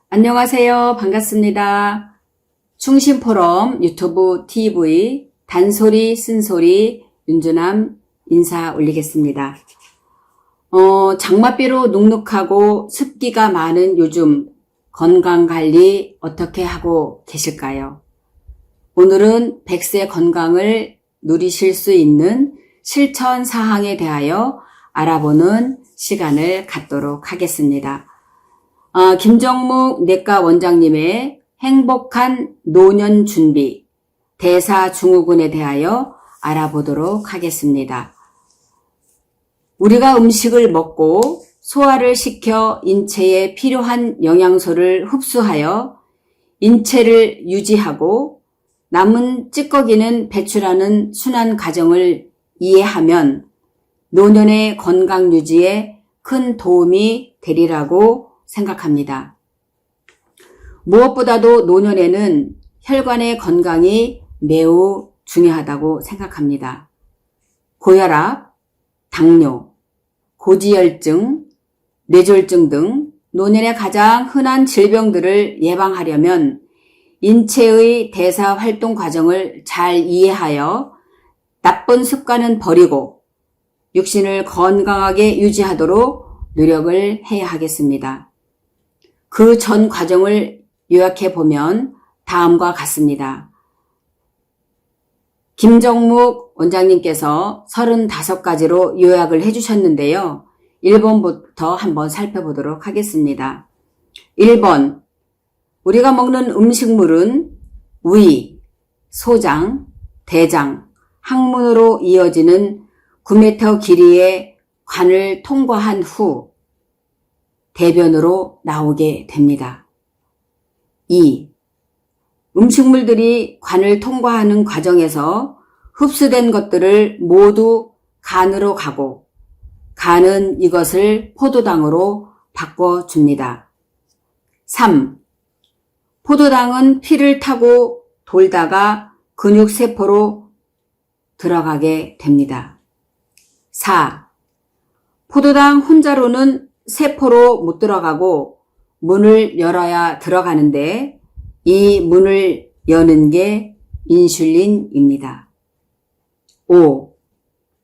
안녕하세요. 반갑습니다. 충신포럼 유튜브 TV 단소리 쓴소리 윤주남 인사 올리겠습니다. 장맛비로 눅눅하고 습기가 많은 요즘 건강관리 어떻게 하고 계실까요? 오늘은 100세 건강을 누리실 수 있는 실천사항에 대하여 알아보는 시간을 갖도록 하겠습니다. 김정묵 내과 원장님의 행복한 노년 준비 대사증후군에 대하여 알아보도록 하겠습니다. 우리가 음식을 먹고 소화를 시켜 인체에 필요한 영양소를 흡수하여 인체를 유지하고 남은 찌꺼기는 배출하는 순환 과정을 이해하면 노년의 건강 유지에 큰 도움이 되리라고 생각합니다. 무엇보다도 노년에는 혈관의 건강이 매우 중요하다고 생각합니다. 고혈압, 당뇨, 고지혈증, 뇌졸중 등 노년의 가장 흔한 질병들을 예방하려면 인체의 대사 활동 과정을 잘 이해하여 나쁜 습관은 버리고 육신을 건강하게 유지하도록 노력을 해야 하겠습니다. 그 전 과정을 요약해 보면 다음과 같습니다. 김정묵 원장님께서 35가지로 요약을 해주셨는데요. 1번부터 한번 살펴보도록 하겠습니다. 1번, 우리가 먹는 음식물은 위, 소장, 대장, 항문으로 이어지는 9m 길이의 관을 통과한 후 대변으로 나오게 됩니다. 2. 음식물들이 관을 통과하는 과정에서 흡수된 것들을 모두 간으로 가고 간은 이것을 포도당으로 바꿔줍니다. 3. 포도당은 피를 타고 돌다가 근육세포로 들어가게 됩니다. 4. 포도당 혼자로는 세포로 못 들어가고 문을 열어야 들어가는데 이 문을 여는 게 인슐린입니다. 5.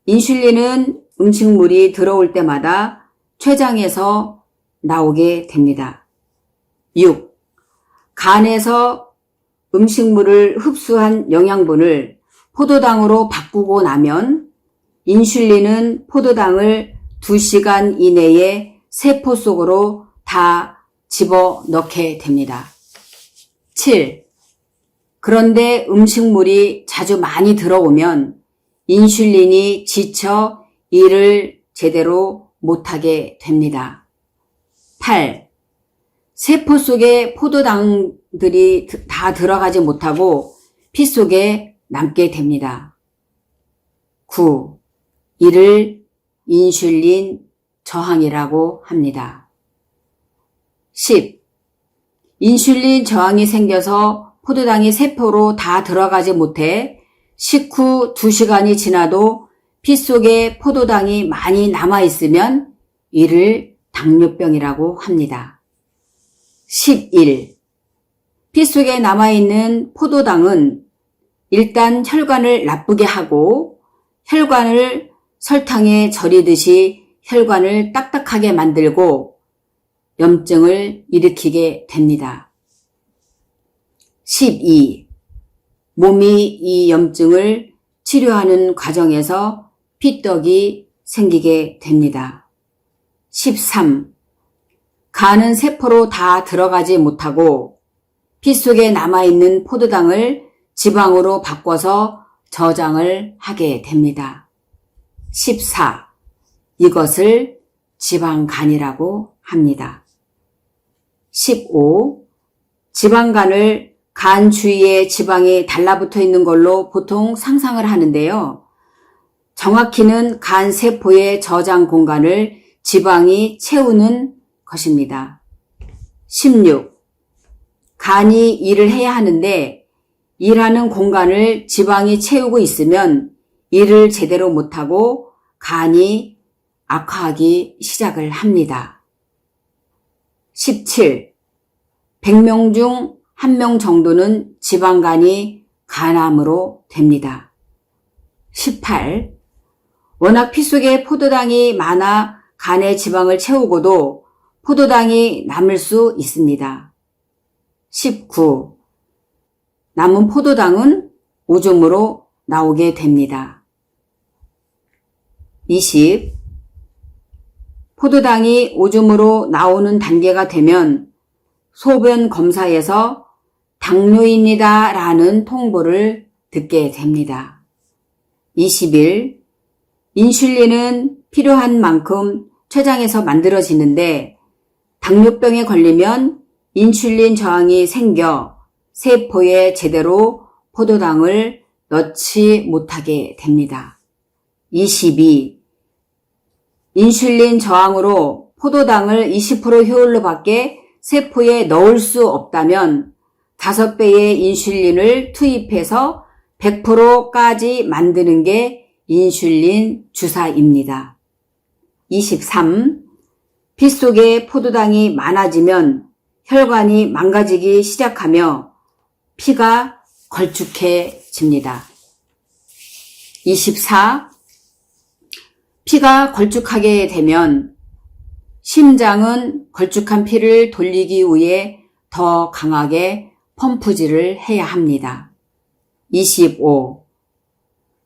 인슐린은 음식물이 들어올 때마다 췌장에서 나오게 됩니다. 6. 간에서 음식물을 흡수한 영양분을 포도당으로 바꾸고 나면 인슐린은 포도당을 2시간 이내에 세포 속으로 다 집어넣게 됩니다. 7. 그런데 음식물이 자주 많이 들어오면 인슐린이 지쳐 일을 제대로 못하게 됩니다. 8. 세포 속에 포도당들이 다 들어가지 못하고 피 속에 남게 됩니다. 9. 이를 인슐린 저항이라고 합니다. 10. 인슐린 저항이 생겨서 포도당이 세포로 다 들어가지 못해 식후 2시간이 지나도 피 속에 포도당이 많이 남아있으면 이를 당뇨병이라고 합니다. 11. 피 속에 남아있는 포도당은 일단 혈관을 나쁘게 하고 혈관을 설탕에 절이듯이 혈관을 딱딱하게 만들고 염증을 일으키게 됩니다. 12. 몸이 이 염증을 치료하는 과정에서 피떡이 생기게 됩니다. 13. 간은 세포로 다 들어가지 못하고 피 속에 남아있는 포도당을 지방으로 바꿔서 저장을 하게 됩니다. 14. 이것을 지방간이라고 합니다. 15. 지방간을 간 주위에 지방이 달라붙어 있는 걸로 보통 상상을 하는데요. 정확히는 간 세포의 저장 공간을 지방이 채우는 것입니다. 16. 간이 일을 해야 하는데 일하는 공간을 지방이 채우고 있으면 일을 제대로 못하고 간이 악화하기 시작을 합니다. 17. 100명 중 1명 정도는 지방간이 간암으로 됩니다. 18. 워낙 피 속에 포도당이 많아 간의 지방을 채우고도 포도당이 남을 수 있습니다. 19. 남은 포도당은 오줌으로 나오게 됩니다. 20. 포도당이 오줌으로 나오는 단계가 되면 소변 검사에서 당뇨입니다 라는 통보를 듣게 됩니다. 21. 인슐린은 필요한 만큼 췌장에서 만들어지는데 당뇨병에 걸리면 인슐린 저항이 생겨 세포에 제대로 포도당을 넣지 못하게 됩니다. 22. 인슐린 저항으로 포도당을 20% 효율로 밖에 세포에 넣을 수 없다면 5배의 인슐린을 투입해서 100%까지 만드는 게 인슐린 주사입니다. 23. 피 속에 포도당이 많아지면 혈관이 망가지기 시작하며 피가 걸쭉해집니다. 24. 피가 걸쭉하게 되면 심장은 걸쭉한 피를 돌리기 위해 더 강하게 펌프질을 해야 합니다. 25.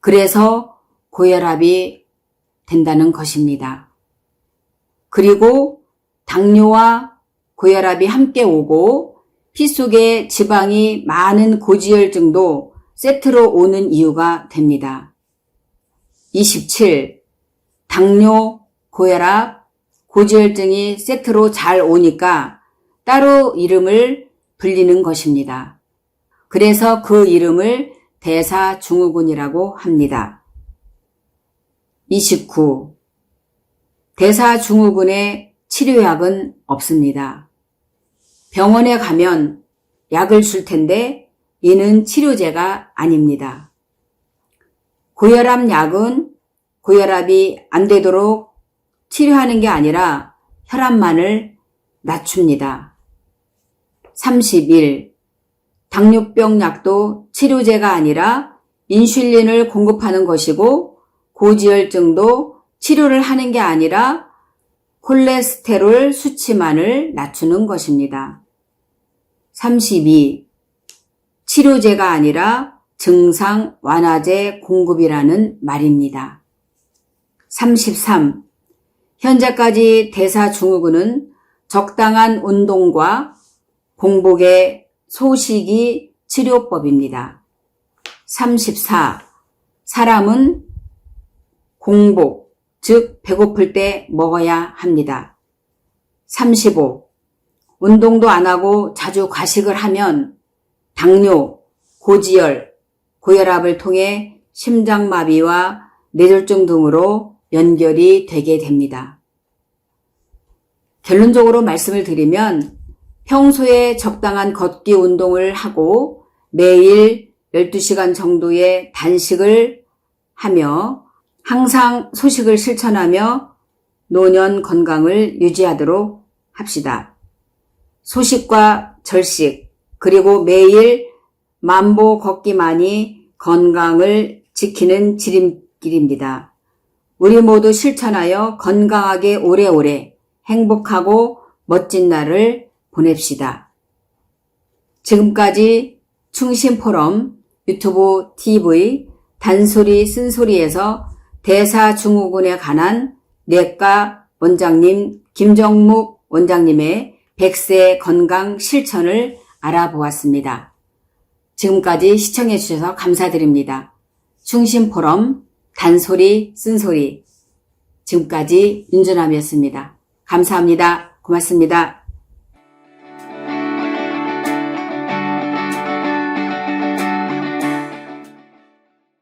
그래서 고혈압이 된다는 것입니다. 그리고 당뇨와 고혈압이 함께 오고 피 속에 지방이 많은 고지혈증도 세트로 오는 이유가 됩니다. 27. 당뇨, 고혈압, 고지혈증이 세트로 잘 오니까 따로 이름을 불리는 것입니다. 그래서 그 이름을 대사증후군이라고 합니다. 29. 대사증후군의 치료약은 없습니다. 병원에 가면 약을 줄 텐데 이는 치료제가 아닙니다. 고혈압 약은 고혈압이 안 되도록 치료하는 게 아니라 혈압만을 낮춥니다. 31. 당뇨병 약도 치료제가 아니라 인슐린을 공급하는 것이고 고지혈증도 치료를 하는 게 아니라 콜레스테롤 수치만을 낮추는 것입니다. 32. 치료제가 아니라 증상 완화제 공급이라는 말입니다. 33. 현재까지 대사증후군은 적당한 운동과 공복의 소식이 치료법입니다. 34. 사람은 공복, 즉 배고플 때 먹어야 합니다. 35. 운동도 안 하고 자주 과식을 하면 당뇨, 고지혈, 고혈압을 통해 심장마비와 뇌졸중 등으로 연결이 되게 됩니다. 결론적으로 말씀을 드리면 평소에 적당한 걷기 운동을 하고 매일 12시간 정도의 단식을 하며 항상 소식을 실천하며 노년 건강을 유지하도록 합시다. 소식과 절식 그리고 매일 만보 걷기만이 건강을 지키는 지름길입니다. 우리 모두 실천하여 건강하게 오래오래 행복하고 멋진 날을 보냅시다. 지금까지 충심포럼 유튜브 TV 단소리 쓴소리에서 대사증후군에 관한 내과 원장님 김정묵 원장님의 100세 건강 실천을 알아보았습니다. 지금까지 시청해 주셔서 감사드립니다. 충심포럼 단소리 쓴소리 지금까지 윤준함이었습니다. 감사합니다. 고맙습니다.